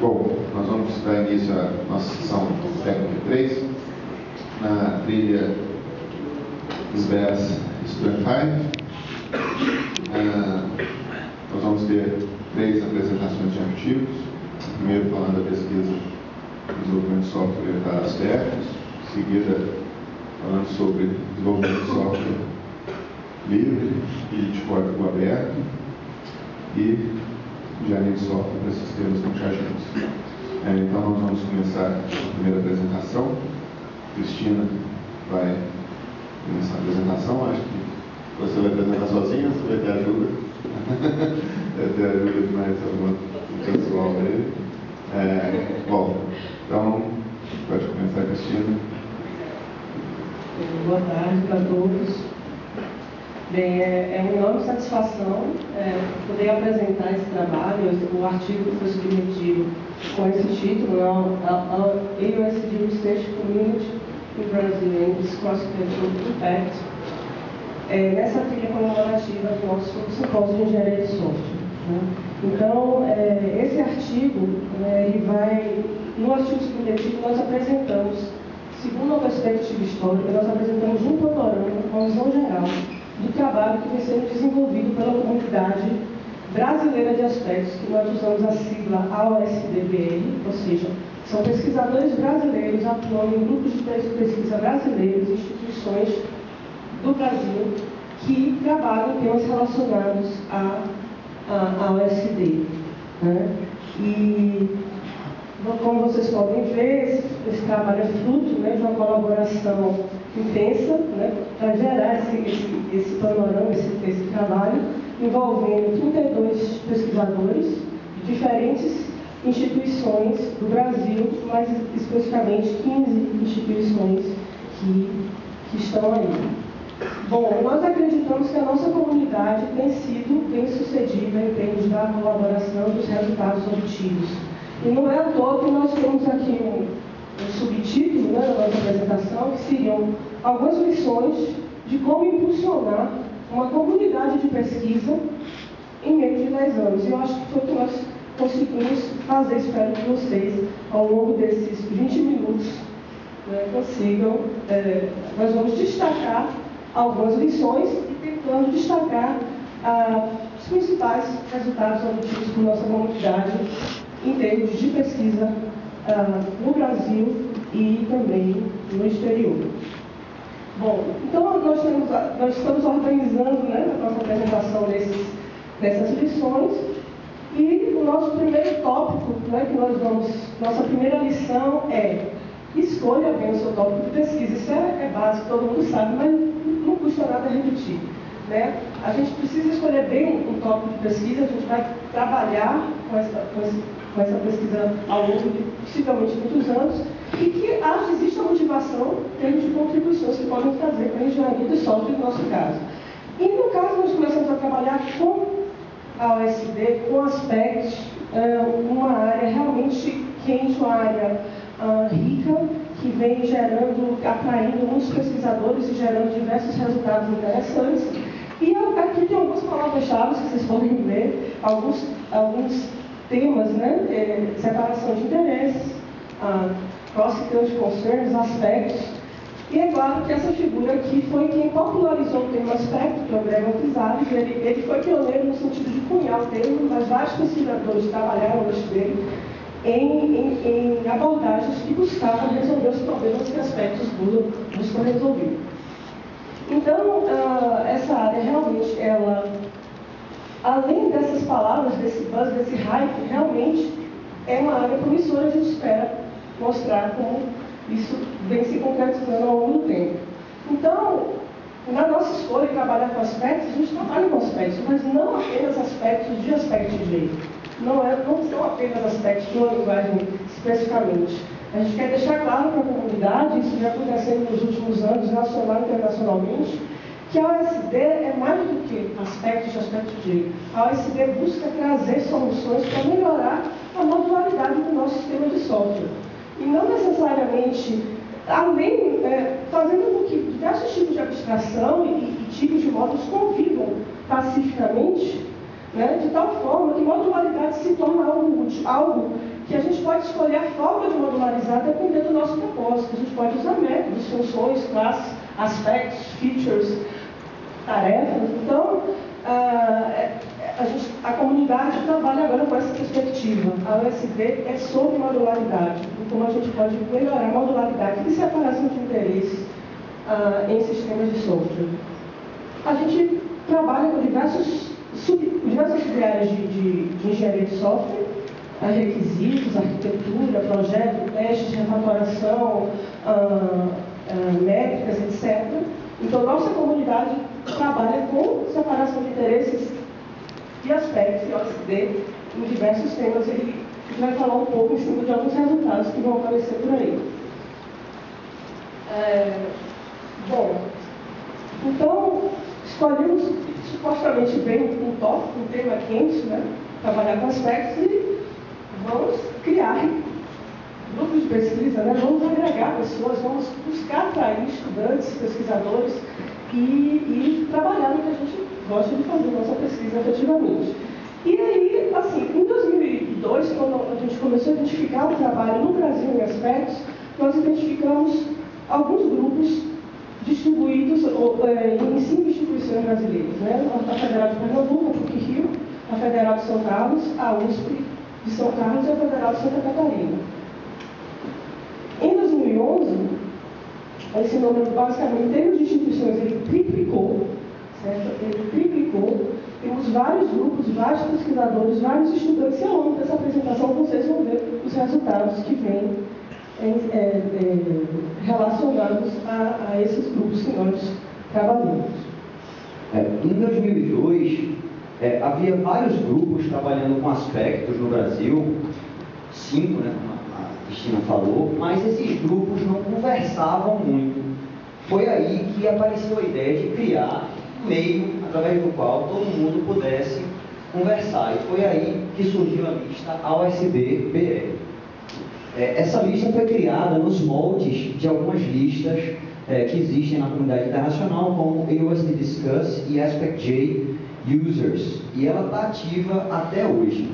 Bom, nós vamos dar início à nossa sessão técnica 3, na trilha SBES Student 5. Nós vamos ter 3 apresentações de artigos. Primeiro falando da pesquisa de desenvolvimento de software para aspectos, em seguida falando sobre desenvolvimento de software livre e de código aberto e engenharia de software para sistemas multiagentes. Então nós vamos começar a primeira apresentação. Cristina vai começar a apresentação. Acho que você vai apresentar sozinha, você vai ter ajuda. Vai ter ajuda de mais algum pessoal aí. Bom, então pode começar, Cristina. Boa tarde para todos. Bem, é uma enorme satisfação poder apresentar esse trabalho. O artigo foi submetido com esse título, AUSD Research Community in Brazil and its Cross-Cultural Impact, nessa trilha comemorativa do nosso simpósio de engenharia de software. Então, esse artigo, ele vai, no artigo submetido, nós apresentamos, segundo a perspectiva histórica, nós apresentamos um panorama, uma visão geral do trabalho que vem sendo desenvolvido pela comunidade brasileira de aspectos, que nós usamos a sigla AUSDBR, ou seja, são pesquisadores brasileiros atuando em grupos de pesquisa brasileiros e instituições do Brasil que trabalham em temas relacionados à AUSD. E, como vocês podem ver, esse trabalho é fruto de uma colaboração intensa, para gerar esse panorama, esse trabalho, envolvendo 32 pesquisadores de diferentes instituições do Brasil, mais especificamente 15 instituições que estão aí. Bom, nós acreditamos que a nossa comunidade tem sido bem sucedida em termos da colaboração dos resultados obtidos. E não é à toa que nós temos aqui um subtítulo da nossa apresentação, que seriam algumas lições de como impulsionar uma comunidade de pesquisa em menos de 10 anos. E eu acho que foi o que nós conseguimos fazer. Espero que vocês, ao longo desses 20 minutos, consigam. Nós vamos destacar algumas lições e tentando destacar os principais resultados obtidos por nossa comunidade em termos de pesquisa no Brasil e também no exterior. Bom, então nós estamos organizando a nossa apresentação nessas lições, e o nosso primeiro tópico, nossa primeira lição é: escolha bem o seu tópico de pesquisa. Isso é básico, todo mundo sabe, mas não custa nada repetir. A gente precisa escolher bem um tópico de pesquisa. A gente vai trabalhar com essa pesquisa ao longo de possivelmente muitos anos, e que existe a motivação em termos de contribuições que podem trazer para a engenharia de software, no nosso caso. E no caso, nós começamos a trabalhar com a AUSD, com aspectos, uma área realmente quente, uma área rica, que vem atraindo muitos pesquisadores e gerando diversos resultados interessantes. E aqui tem algumas palavras-chave que vocês podem ver, alguns temas, separação de interesses, cross-cultural concerns, aspectos. E é claro que essa figura aqui foi quem popularizou o termo aspecto, que é o Gregor Pizarro. Ele foi pioneiro no sentido de cunhar o termo, mas vários pesquisadores trabalharam antes dele em abordagens que buscavam resolver os problemas que aspectos buscam resolver. Então, essa área realmente, além dessas palavras, desse buzz, desse hype, realmente é uma área promissora. A gente espera mostrar como isso vem se concretizando ao longo do tempo. Então, na nossa escolha de trabalhar com aspectos, a gente trabalha com aspectos, mas não apenas aspectos de aspecto de lei. Não são apenas aspectos de uma linguagem especificamente. A gente quer deixar claro para a comunidade, isso já acontecendo nos últimos anos, nacional e internacionalmente, que a AUSD é mais do que aspectos de aspecto de lei. A AUSD busca trazer soluções para melhorar a modularidade do nosso sistema de software. E não necessariamente, fazendo com que diversos tipos de abstração e tipos de módulos convivam pacificamente, né, de tal forma que modularidade se torna algo útil, algo que a gente pode escolher a forma de modularizar dependendo do nosso propósito. A gente pode usar métodos, funções, classes, aspectos, features, tarefas. Então, a comunidade trabalha agora com essa perspectiva. A USB é sobre modularidade, como a gente pode melhorar a modularidade e separação de interesses em sistemas de software. A gente trabalha com diversas áreas de engenharia de software, requisitos, arquitetura, projeto, testes, refatoração, métricas, etc. Então, nossa comunidade trabalha com separação de interesses e aspectos de OSD em diversos temas. A gente vai falar um pouco em cima de alguns resultados que vão aparecer por aí. Bom, então, escolhemos supostamente bem um tópico, um tema quente, né? Trabalhar com aspectos e vamos criar grupos de pesquisa, né? Vamos agregar pessoas, vamos buscar atrair estudantes, pesquisadores e trabalhar no que a gente gosta de fazer, nossa pesquisa efetivamente. E aí, assim, em 2002, quando a gente começou a identificar o trabalho no Brasil em aspectos, nós identificamos alguns grupos distribuídos em 5 instituições brasileiras, né? A Federal de Pernambuco, a PUC-Rio, a Federal de São Carlos, a USP de São Carlos e a Federal de Santa Catarina. Em 2011, esse número, basicamente, em termos de instituições, ele triplicou, certo? Ele triplicou. Temos vários grupos, vários pesquisadores, vários estudantes, e ao longo dessa apresentação vocês vão ver os resultados que vêm relacionados a esses grupos que nós trabalhamos. Em 2002, havia vários grupos trabalhando com aspectos no Brasil, 5, né, como a Cristina falou, mas esses grupos não conversavam muito. Foi aí que apareceu a ideia de criar um meio através do qual todo mundo pudesse conversar. E foi aí que surgiu a lista AOSB-BR. Essa lista foi criada nos moldes de algumas listas que existem na comunidade internacional, como AOSD Discuss e AspectJ Users, e ela está ativa até hoje.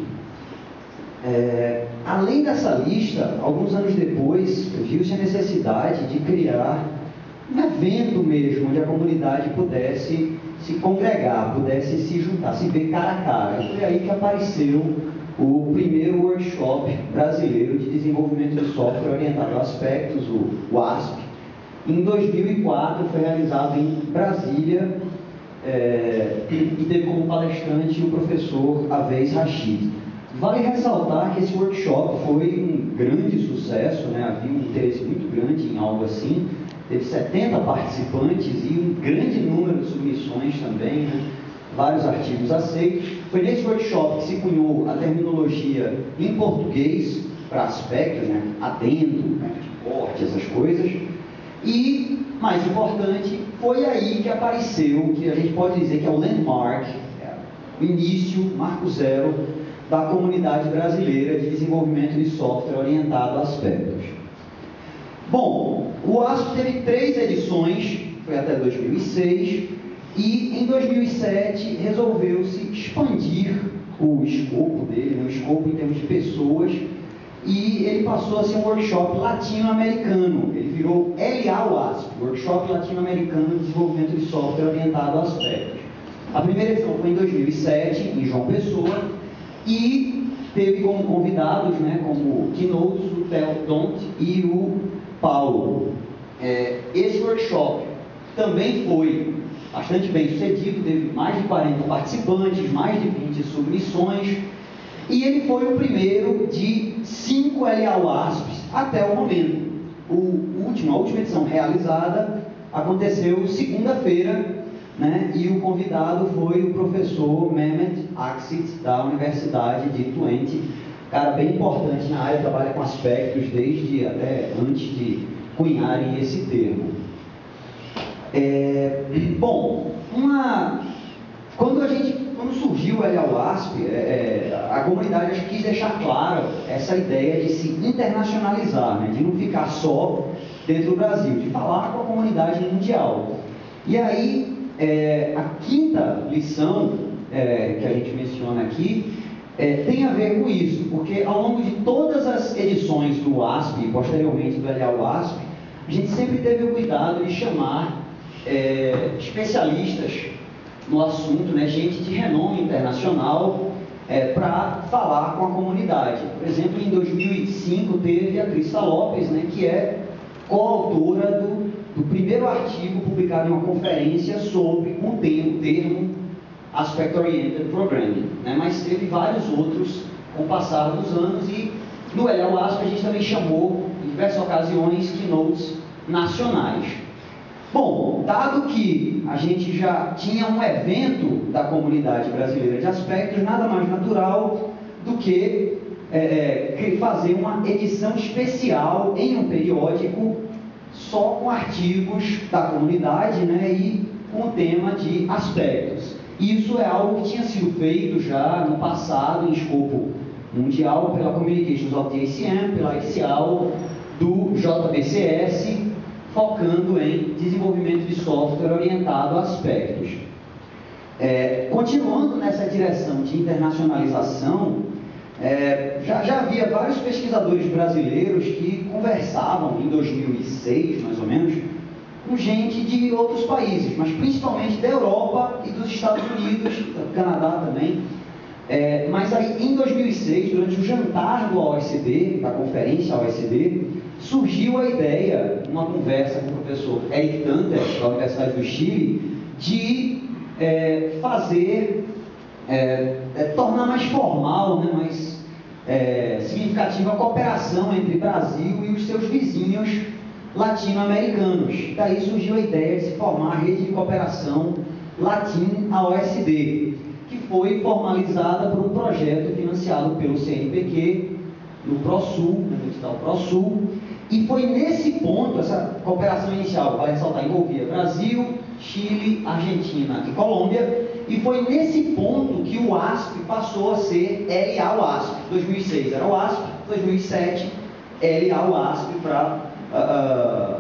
Além dessa lista, alguns anos depois, viu-se a necessidade de criar um evento mesmo, onde a comunidade pudesse se congregar, pudesse se juntar, se ver cara a cara. E foi aí que apareceu o primeiro workshop brasileiro de desenvolvimento de software orientado a aspectos, o WASP. Em 2004 foi realizado em Brasília e teve como palestrante o professor Avés Rashid. Vale ressaltar que esse workshop foi um grande sucesso, né? Havia um interesse muito grande em algo assim. Teve 70 participantes e um grande número de submissões também, né? Vários artigos aceitos. Foi nesse workshop que se cunhou a terminologia em português para aspectos, né? Adendo, né? Corte, essas coisas. E, mais importante, foi aí que apareceu o que a gente pode dizer que é o landmark, o início, marco zero, da comunidade brasileira de desenvolvimento de software orientado a aspectos. Bom, o ASP teve 3 edições, foi até 2006, e em 2007 resolveu-se expandir o escopo dele, né, o escopo em termos de pessoas, e ele passou a ser um workshop latino-americano. Ele virou LA-WASP, Workshop Latino-Americano de Desenvolvimento de Software Orientado a Aspectos. A primeira edição foi em 2007, em João Pessoa, e teve como convidados, né, como keynotes, o Theo Dont e o Paulo. Esse workshop também foi bastante bem sucedido, teve mais de 40 participantes, mais de 20 submissões, e ele foi o primeiro de 5 LA-WASPs até o momento. A última edição realizada aconteceu segunda-feira, né, e o convidado foi o professor Mehmet Aksit, da Universidade de Twente, cara bem importante na área, trabalha com aspectos desde até antes de cunharem esse termo. Quando surgiu o LA-WASP, a comunidade quis deixar claro essa ideia de se internacionalizar, né, de não ficar só dentro do Brasil, de falar com a comunidade mundial. E aí, a quinta lição que a gente menciona aqui, tem a ver com isso, porque ao longo de todas as edições do WASP e posteriormente do LA-WASP, a gente sempre teve o cuidado de chamar especialistas no assunto, né, gente de renome internacional, para falar com a comunidade. Por exemplo, em 2005 teve a Crista Lopes, né, que é coautora do primeiro artigo publicado em uma conferência sobre o termo Aspect Oriented Programming, né? Mas teve vários outros com o passar dos anos, e no LA-WASP a gente também chamou, em diversas ocasiões, keynotes nacionais. Bom, dado que a gente já tinha um evento da comunidade brasileira de aspectos, nada mais natural do que fazer uma edição especial em um periódico só com artigos da comunidade, né, e com o tema de aspectos. Isso é algo que tinha sido feito já no passado em escopo mundial pela Communications of the ACM, pela ICAO, do JBCS, focando em desenvolvimento de software orientado a aspectos. Continuando nessa direção de internacionalização, já havia vários pesquisadores brasileiros que conversavam em 2006, mais ou menos, com gente de outros países, mas principalmente da Europa e dos Estados Unidos, do Canadá também. Mas aí, em 2006, durante o jantar do OECD, da conferência OECD, surgiu a ideia, numa conversa com o professor Eric Tanter, da Universidade do Chile, de tornar mais formal, né, mais significativa a cooperação entre Brasil e os seus vizinhos latino-americanos. Daí surgiu a ideia de se formar a rede de cooperação Latin-AOSD, que foi formalizada por um projeto financiado pelo CNPq, no ProSul, no edital ProSul, e foi nesse ponto, essa cooperação inicial, para ressaltar, envolvia Brasil, Chile, Argentina e Colômbia, e foi nesse ponto que o WASP passou a ser LA-WASP. 2006 era o WASP, 2007 LA-WASP, para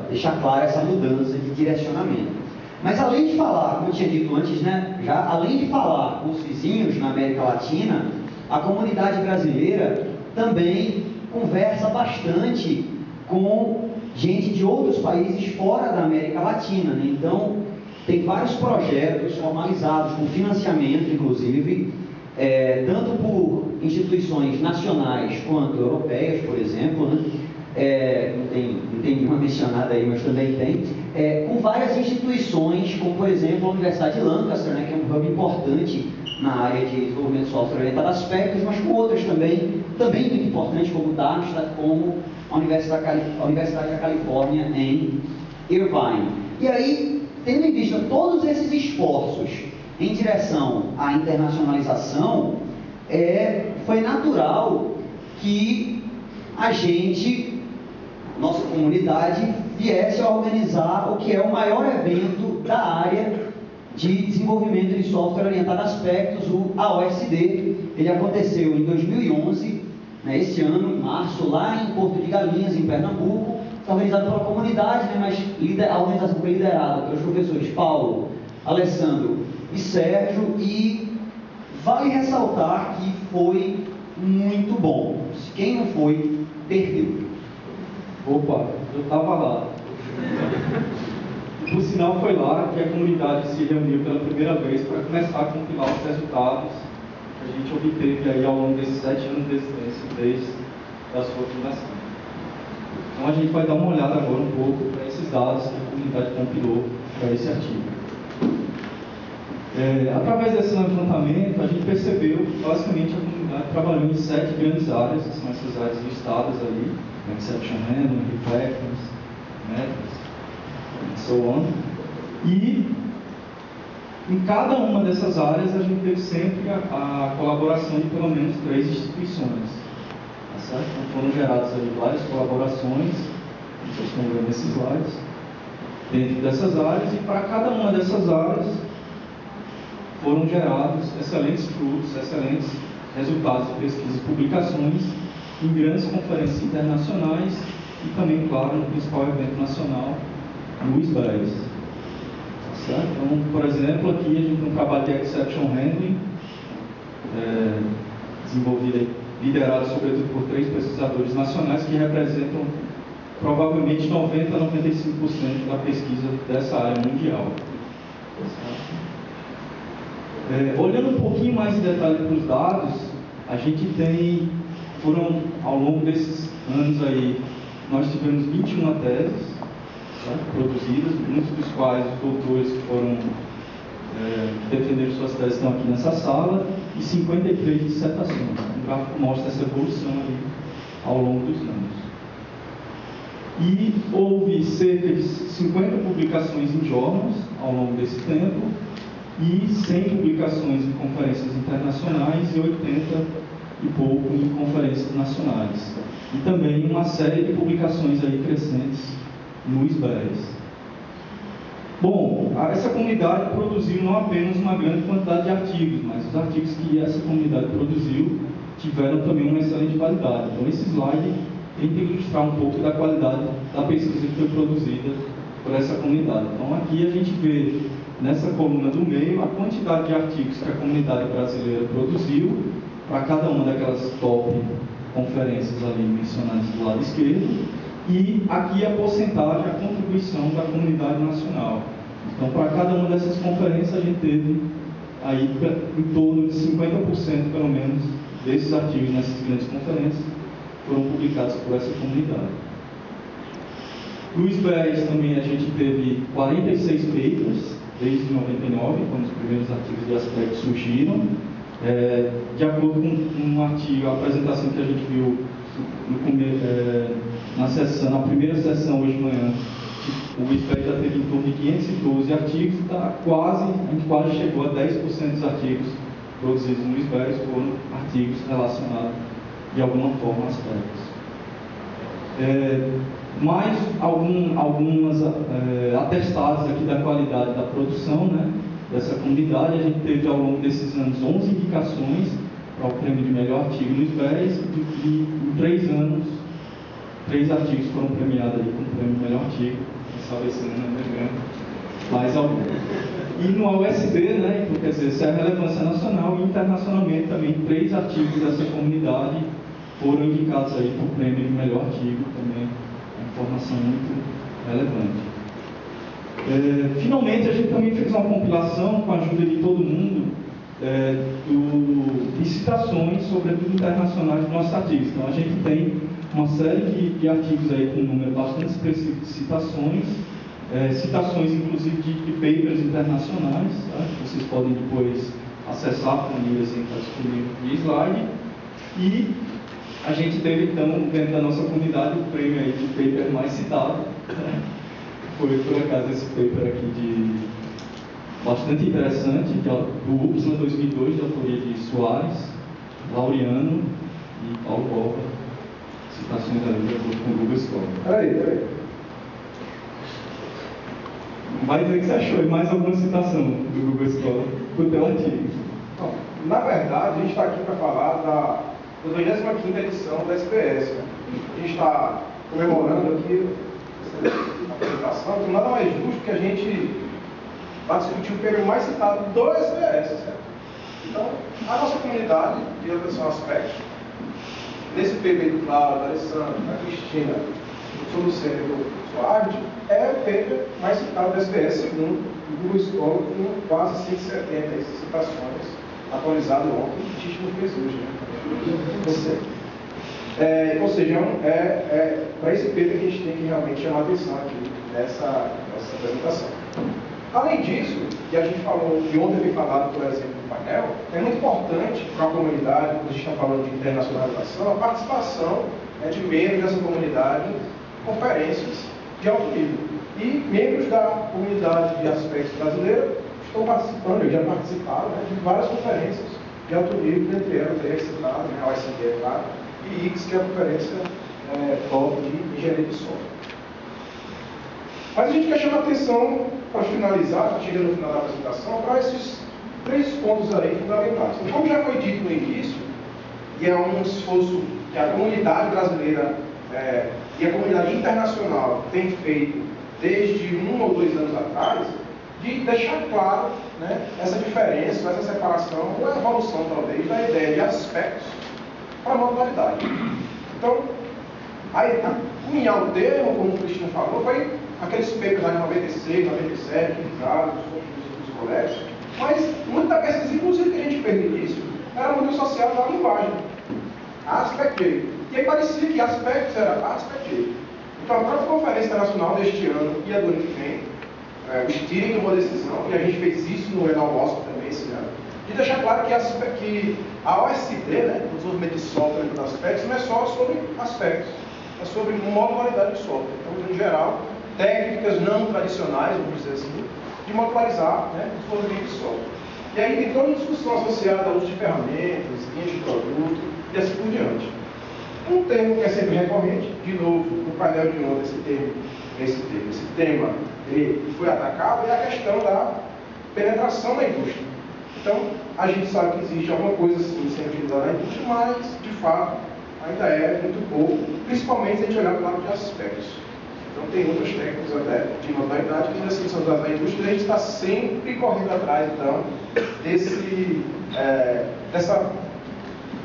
deixar clara essa mudança de direcionamento. Mas além de falar, como eu tinha dito antes, né, além de falar com os vizinhos na América Latina, a comunidade brasileira também conversa bastante com gente de outros países fora da América Latina, né? Então, tem vários projetos formalizados, com financiamento, inclusive, tanto por instituições nacionais quanto europeias, por exemplo, né? Não tem nenhuma mencionada aí, mas também tem, com várias instituições, como, por exemplo, a Universidade de Lancaster, né, que é um hub importante na área de desenvolvimento de software orientado a aspectos, mas com outras também muito importantes, como o Darmstadt, como a Universidade da Califórnia em Irvine. E aí, tendo em vista todos esses esforços em direção à internacionalização, foi natural que a gente, nossa comunidade, viesse a organizar o que é o maior evento da área de desenvolvimento de software orientado a aspectos, o AOSD. Ele aconteceu em 2011, né, esse ano, em março, lá em Porto de Galinhas, em Pernambuco. Está organizado pela comunidade, né, mas a organização foi liderada pelos professores Paulo, Alessandro e Sérgio, e vale ressaltar que foi muito bom. Quem não foi, perdeu. Opa, eu estava lá. Por sinal, foi lá que a comunidade se reuniu pela primeira vez para começar a compilar os resultados que a gente obteve aí ao longo desses 7 anos de existência, desde a sua fundação. Então a gente vai dar uma olhada agora um pouco para esses dados que a comunidade compilou para esse artigo. Através desse levantamento, a gente percebeu que basicamente a comunidade trabalhou em 7 grandes áreas, que são essas áreas listadas ali, Exception Handling, Reflectors, Metrics, and so on. E em cada uma dessas áreas a gente teve sempre a colaboração de pelo menos 3 instituições. Tá certo? Então foram geradas ali várias colaborações, vocês estão vendo nesses slides, dentro dessas áreas, e para cada uma dessas áreas foram gerados excelentes frutos, excelentes resultados de pesquisa e publicações em grandes conferências internacionais e também, claro, no principal evento nacional, no SBES. Tá certo? Então, por exemplo, aqui a gente tem um trabalho de Exception Handling, desenvolvida e liderada sobretudo por 3 pesquisadores nacionais que representam provavelmente 90% a 95% da pesquisa dessa área mundial. Olhando um pouquinho mais em detalhe para os dados, a gente foram ao longo desses anos aí, nós tivemos 21 teses, certo? Produzidas, muitos dos quais os doutores que foram defender suas teses estão aqui nessa sala, e 53 dissertações. O gráfico mostra essa evolução aí ao longo dos anos. E houve cerca de 50 publicações em jornais ao longo desse tempo, e 100 publicações em conferências internacionais e 80 e pouco em conferências nacionais. E também uma série de publicações aí crescentes no SBERES. Bom, essa comunidade produziu não apenas uma grande quantidade de artigos, mas os artigos que essa comunidade produziu tiveram também uma excelente qualidade. Então, esse slide tenta ilustrar um pouco da qualidade da pesquisa que foi produzida por essa comunidade. Então, aqui a gente vê, nessa coluna do meio, a quantidade de artigos que a comunidade brasileira produziu para cada uma daquelas top conferências ali mencionadas do lado esquerdo, e aqui a porcentagem, a contribuição da comunidade nacional. Então, para cada uma dessas conferências, a gente teve aí em torno de 50%, pelo menos, desses artigos nessas grandes conferências foram publicados por essa comunidade. No SBERES também a gente teve 46 papers, desde 99, quando os primeiros artigos de aspecto surgiram. De acordo com um artigo, a apresentação que a gente viu na primeira sessão hoje de manhã, o SBERES já teve em torno de 512 artigos, a gente quase chegou a 10% dos artigos produzidos no SBERES foram artigos relacionados de alguma forma a aspectos. Mais algumas atestados aqui da qualidade da produção, né, dessa comunidade. A gente teve ao longo desses anos 11 indicações para o prêmio de melhor artigo no SBERES, e em 3 anos, 3 artigos foram premiados aí com o prêmio de melhor artigo. Quem sabe esse ano é grande, mais algum. E no USB, né, então, quer dizer, essa é a relevância nacional, e internacionalmente também 3 artigos dessa comunidade foram indicados aí para o prêmio de melhor artigo, também informação muito relevante. Finalmente, a gente também fez uma compilação, com a ajuda de todo mundo, de citações, sobretudo internacionais, dos nossos artigos. Então, a gente tem uma série de artigos aí com um número bastante expressivo de citações, citações inclusive de papers internacionais, tá? Que vocês podem depois acessar com o link assim, está disponível no slide. E a gente teve, então, dentro da nossa comunidade, o prêmio aí de paper mais citado. Foi, por acaso, esse paper aqui bastante interessante, do UPSLA 2002, de autoria de Soares, Laureano e Paulo Borba. Citações ali de acordo com o Google Scholar. Peraí. Vai dizer que você achou mais alguma citação do Google Scholar do teu artigo? Não, na verdade, a gente está aqui para falar da 25ª edição da SPS. Né? A gente está comemorando aqui essa apresentação, então nada mais justo que a gente vá discutir o prêmio mais citado do SPS. Certo? Então, a nossa comunidade de atenção aspectos, nesse paper do Cláudio, da Alessandra, da Cristina, do Luceno e do Soares, é o paper mais citado do SPS, segundo o Google Scholar, com quase 170 citações, atualizado ontem, e o Tite não fez hoje, né? Ou seja, para esse paper que a gente tem que realmente chamar a atenção aqui nessa apresentação. Além disso, que a gente falou, e ontem foi falado, por exemplo, no painel, é muito importante para a comunidade, quando a gente está falando de internacionalização, a participação de membros dessa comunidade em conferências de alto nível. E membros da comunidade de aspectos brasileira estão participando, e já participaram, né, de várias conferências de alto nível, entre elas a citada, né, a OECD, claro, e IX, que é a conferência top de engenharia de software. Mas a gente quer chamar a atenção, para finalizar, chegando no final da apresentação, para esses 3 pontos aí fundamentais. Então, como já foi dito no início, e é um esforço que a comunidade brasileira e a comunidade internacional tem feito desde 1 ou 2 anos atrás, de deixar claro, né, essa diferença, essa separação, ou a evolução talvez, da ideia de aspectos para a modularidade. Então, aí, cunhar o termo, como o Cristiano falou, foi aqueles papers lá em 96, 97, utilizados dos colégios, mas muita da pesquisa, inclusive, que a gente fez no início, era muito associada à linguagem, a aspect ratio. E aí parecia que aspectos era aspect ratio. Então, a própria Conferência Internacional deste ano e a do ano que vem, o Steering tomou a decisão, e a gente fez isso no Enal Mostra também esse ano, de deixar claro que a OSD, né, o desenvolvimento de software dos aspectos, não é só sobre aspectos, é sobre modularidade de software. Então, em geral, técnicas não tradicionais, vamos dizer assim, de modularizar, né, o desenvolvimento de software. E aí tem toda uma discussão associada ao uso de ferramentas, linhas de produto e assim por diante. Um termo que é sempre recorrente, de novo, no painel de ontem, esse tema ele foi atacado, é a questão da penetração da indústria. Então, a gente sabe que existe alguma coisa assim sendo utilizada na indústria, mas, de fato, ainda é muito pouco, principalmente se a gente olhar para o lado de aspectos. Então, tem outras técnicas até de modularidade que ainda assim são usadas na indústria, e a gente está sempre correndo atrás, então, dessa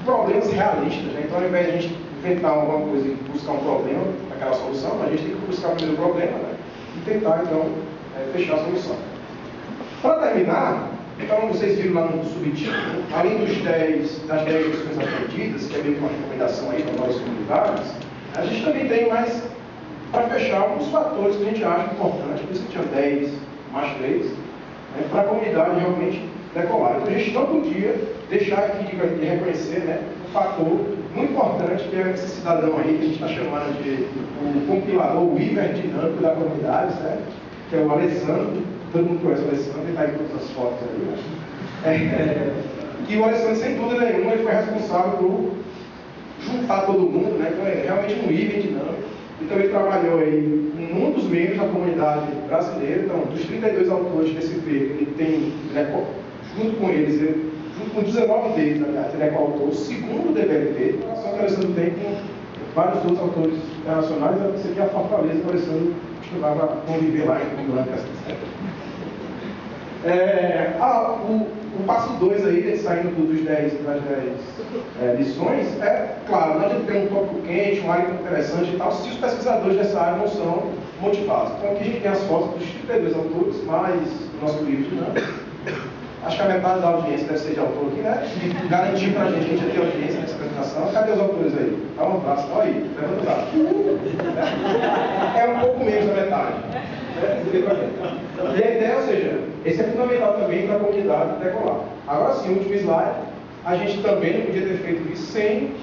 problemas realistas. Né? Então, ao invés de a gente inventar alguma coisa e buscar um problema, aquela solução, a gente tem que buscar primeiro o problema, né? E tentar, então, fechar a solução. Para terminar, então, vocês viram lá no subtítulo, além das 10 lições aprendidas, que é meio que uma recomendação aí para novas comunidades, a gente também tem mais, para fechar, alguns fatores que a gente acha importante, por isso que tinha 10 mais 3, né, para a comunidade realmente decolar. Então, a gente não podia deixar aqui de reconhecer, né, um fator muito importante, que é esse cidadão aí, que a gente está chamando de o compilador, o Weaver dinâmico da comunidade, certo? Que é o Alessandro. Todo mundo conhece o Alessandro, ele está em todas as fotos ali, né? Que o Alessandro, sem dúvida nenhuma, ele foi responsável por juntar todo mundo, né? Então, é realmente um Weaver dinâmico. Então, ele trabalhou aí em um dos membros da comunidade brasileira. Então, dos 32 autores desse paper, ele tem, junto com eles, junto com 19 deles, aliás, ele é coautor o segundo DBLP, a relação que o Alessandro tem com vários outros autores internacionais. Isso aqui é a fortaleza que o Alessandro costumava conviver lá em Blancas. O passo 2 aí, saindo das 10 lições, claro, não adianta ter um tópico quente, uma área interessante e tal, se os pesquisadores dessa área não são motivados. Então, aqui a gente tem as fotos dos 32 autores, mais o nosso livro dinâmico. Acho que a metade da audiência deve ser de autor aqui, né? E garantir pra gente que a gente ia ter audiência nessa apresentação. Cadê os autores aí? Dá um abraço, olha aí, levanta o braço. É um pouco menos da metade. E a ideia, ou seja, esse é fundamental também para a comunidade decolar. Agora sim, o último slide, a gente também não podia ter feito isso sem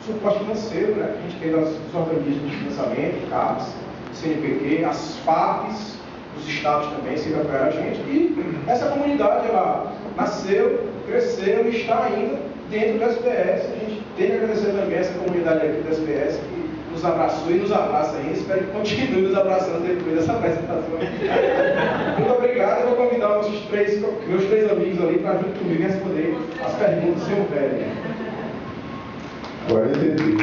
suporte financeiro, né? A gente tem os organismos de financiamento, CAPES, CNPq, as FAPs, os estados também sempre apoiaram a gente, e essa comunidade, ela nasceu, cresceu e está ainda dentro do SBS. A gente tem que agradecer também essa comunidade aqui do SBS, que nos abraçou e nos abraça ainda. Espero que continue nos abraçando depois dessa apresentação. Muito obrigado. Eu vou convidar meus três amigos ali para junto comigo responder as perguntas sem o velho. Agora eu entendi.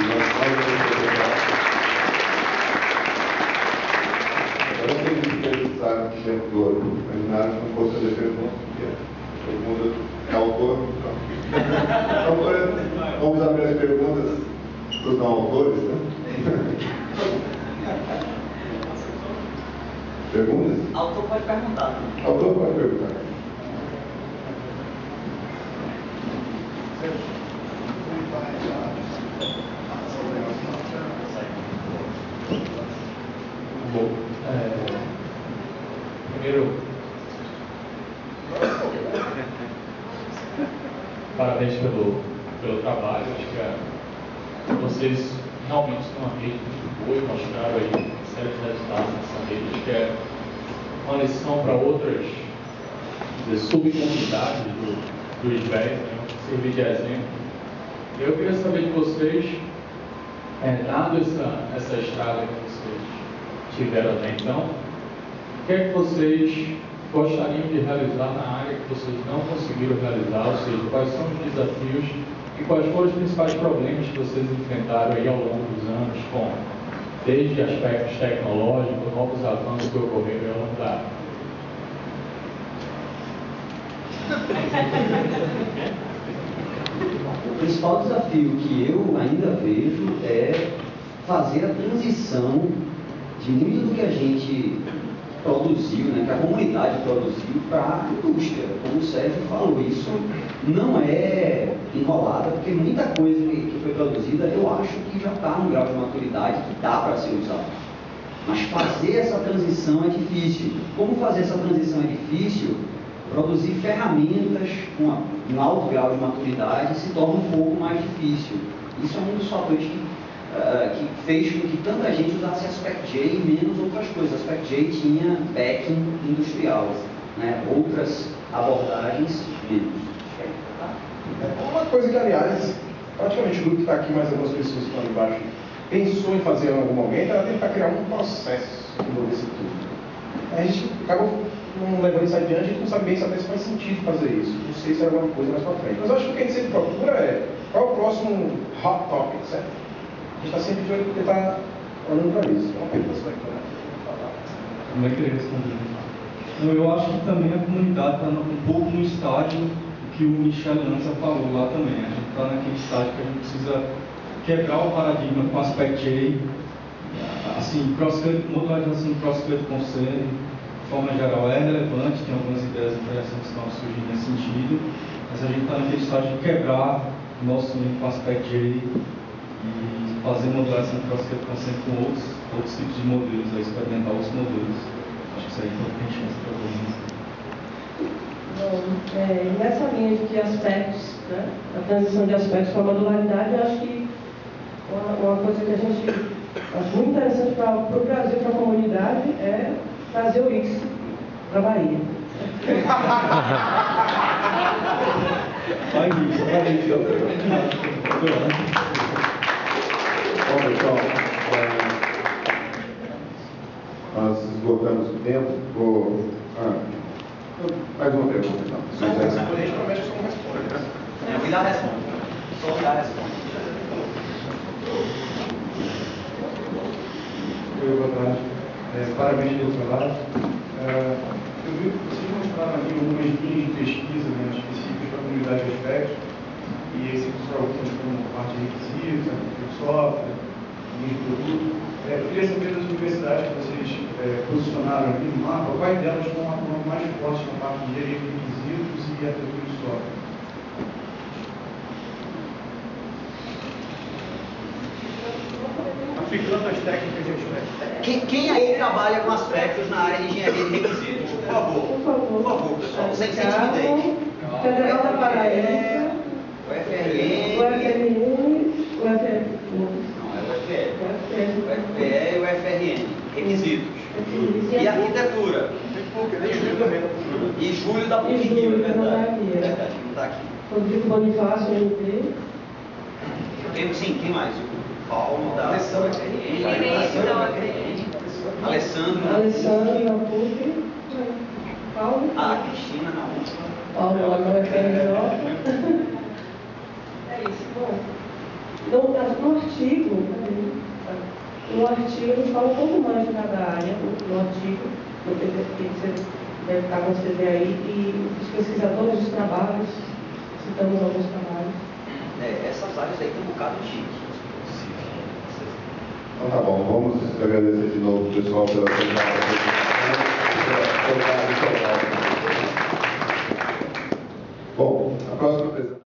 Agora eu tenho que pesquisar dentro do seminário, não posso fazer perguntas, porque todo mundo é autor. Então, vamos abrir as perguntas para os não autores, né? Perguntas? Autor pode perguntar. Autor pode perguntar. Bom, primeiro, parabéns pelo trabalho. Acho que vocês realmente estão uma rede muito boa e mostraram aí uma série de resultados nessa rede. Acho que é uma lição para outras subcomunidades do ISBES, né? Servir de exemplo. Eu queria saber de vocês, dado essa estrada que vocês tiveram até então, o que é que vocês gostariam de realizar na área que vocês não conseguiram realizar, ou seja, quais são os desafios e quais foram os principais problemas que vocês enfrentaram aí ao longo dos anos, desde aspectos tecnológicos, novos avanços que ocorreram ao longo da área. principal desafio que eu ainda vejo é fazer a transição de muito do que a gente produziu, né, que a comunidade produziu, para a indústria. Como o Sérgio falou, isso não é enrolada, porque muita coisa que foi produzida eu acho que já está num grau de maturidade que dá para ser usado. Mas fazer essa transição é difícil. Como fazer essa transição é difícil? Produzir ferramentas com um alto grau de maturidade se torna um pouco mais difícil. Isso é um dos fatores que fez com que tanta gente usasse Aspect-J e menos outras coisas. Aspect-J tinha backing industrial, né? Outras abordagens menos. Uma coisa que, aliás, praticamente o grupo que está aqui, mais algumas pessoas que estão ali embaixo, pensou em fazer em algum momento, era tentar criar um processo que envolvesse tudo. A gente acabou não levando isso adiante, a gente não sabe bem saber se faz sentido fazer isso. Não sei se é alguma coisa mais para frente. Mas eu acho que o que a gente sempre procura é qual é o próximo hot topic, certo? A gente está sempre de olho porque está olhando para isso. É uma pergunta só aqui, né? Não vai querer responder. Não, eu acho que também a comunidade está um pouco no estágio que o Michel Lanza falou lá também. A gente está naquele estágio que a gente precisa quebrar o paradigma com Aspect-J, assim, modularização do cross-cut concern, de forma geral, é relevante, tem algumas ideias interessantes que estão surgindo nesse sentido, mas a gente está naquele estágio de quebrar o nosso link com Aspect-J e fazer modulação do cross-cut concern com outros tipos de modelos, experimentar outros modelos. Acho que isso aí tem chance para alguns. Nessa linha de que aspectos, né, a transição de aspectos para a modularidade, eu acho que uma coisa que a gente acha muito interessante para o Brasil, para a comunidade, é trazer o X para a Bahia. Vai isso, vai isso. Bom, pessoal, nós esgotamos o tempo. Mais uma pergunta, então. Só um responde, a gente promete que só um responde, né? O Guilherme responde. Só o Guilherme responde. Oi, boa tarde. Parabéns pelo trabalho. Eu vi que vocês mostraram aqui algumas linhas de pesquisa, né, específicas para a comunidade de aspectos, e aí você mostrou algumas como parte de requisitos, software, linha de produto. Eu queria saber das universidades que vocês posicionaram aqui no mapa, quais delas estão atuando mais fortes na parte de engenharia de requisitos e arquitetura de software. Aplicando as técnicas de aspectos. Quem aí trabalha com aspectos na área de engenharia de requisitos? Por favor. Por favor, pessoal. Sem timidez. Federal da Paraíba, O FRN. o FRN, o FRN. Não, é o FPE. O FPE e o FRN. Requisitos. E arquitetura. E Júlio da PUC Rio, é verdade. Verdade, não está aqui. Rodrigo Bonifácio, MP. Sim, quem mais? O Paulo da UFRN. Alessandro Alessandro na PUC. Paulo. A Cristina na UFRN. Paulo lá no FRJ. É isso. Bom, no artigo a gente fala um pouco mais de cada área. No artigo, que você deve estar com o CV aí, e os pesquisadores dos trabalhos, citamos alguns trabalhos. Essas áreas aí tem um bocado de gente. Então tá bom, vamos agradecer de novo o pessoal pela Bom, a próxima apresentação.